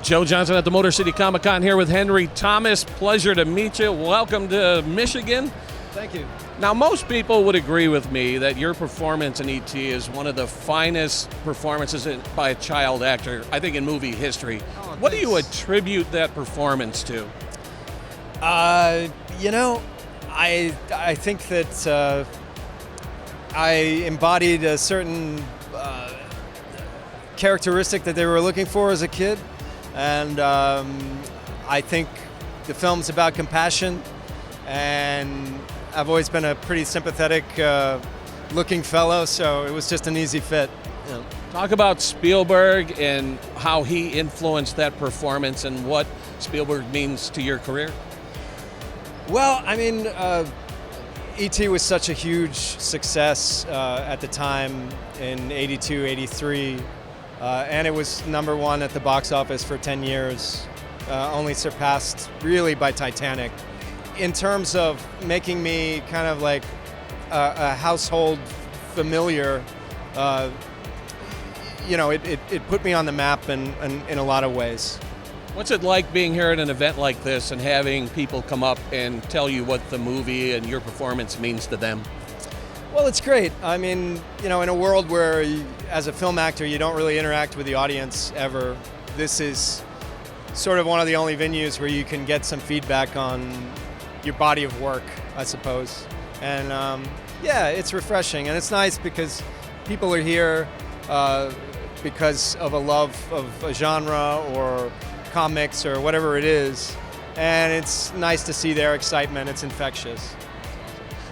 Joe Johnson at the Motor City Comic Con here with Henry Thomas. Pleasure to meet you. Welcome to Michigan. Thank you. Now, most people would agree with me that your performance in E.T. is one of the finest performances by a child actor, I think, in movie history. What do you attribute that performance to? I think that I embodied a certain characteristic that they were looking for as a kid. And I think the film's about compassion, and I've always been a pretty sympathetic looking fellow, so it was just an easy fit. Yeah. Talk about Spielberg and how he influenced that performance and what Spielberg means to your career. Well, I mean, E.T. was such a huge success at the time in 82, 83. And it was number one at the box office for 10 years, only surpassed really by Titanic. In terms of making me kind of like a household familiar, it put me on the map in a lot of ways. What's it like being here at an event like this and having people come up and tell you what the movie and your performance means to them? Well, it's great. I mean, in a world where, as a film actor, you don't really interact with the audience ever, this is sort of one of the only venues where you can get some feedback on your body of work, I suppose. And it's refreshing. And it's nice because people are here because of a love of a genre or comics or whatever it is. And it's nice to see their excitement. It's infectious.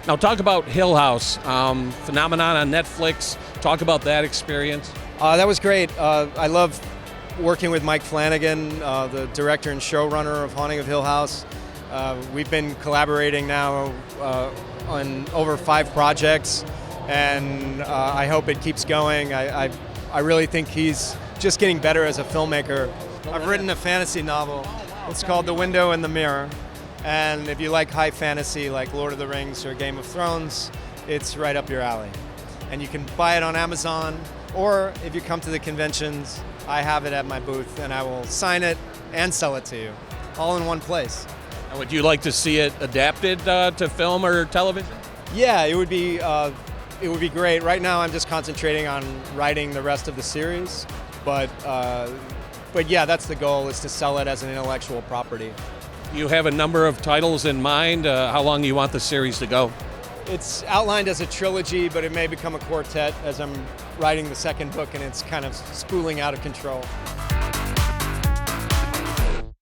Now talk about Hill House, phenomenon on Netflix. Talk about that experience. That was great. I love working with Mike Flanagan, the director and showrunner of Haunting of Hill House. We've been collaborating now on over 5 projects, and I hope it keeps going. I really think he's just getting better as a filmmaker. I've written a fantasy novel. It's called The Window and the Mirror. And if you like high fantasy like Lord of the Rings or Game of Thrones, it's right up your alley. And you can buy it on Amazon, or if you come to the conventions, I have it at my booth and I will sign it and sell it to you, all in one place. And would you like to see it adapted to film or television? Yeah, it would be great. Right now I'm just concentrating on writing the rest of the series, but yeah, that's the goal, is to sell it as an intellectual property. You have a number of titles in mind. How long do you want the series to go? It's outlined as a trilogy, but it may become a quartet as I'm writing the second book and it's kind of spooling out of control.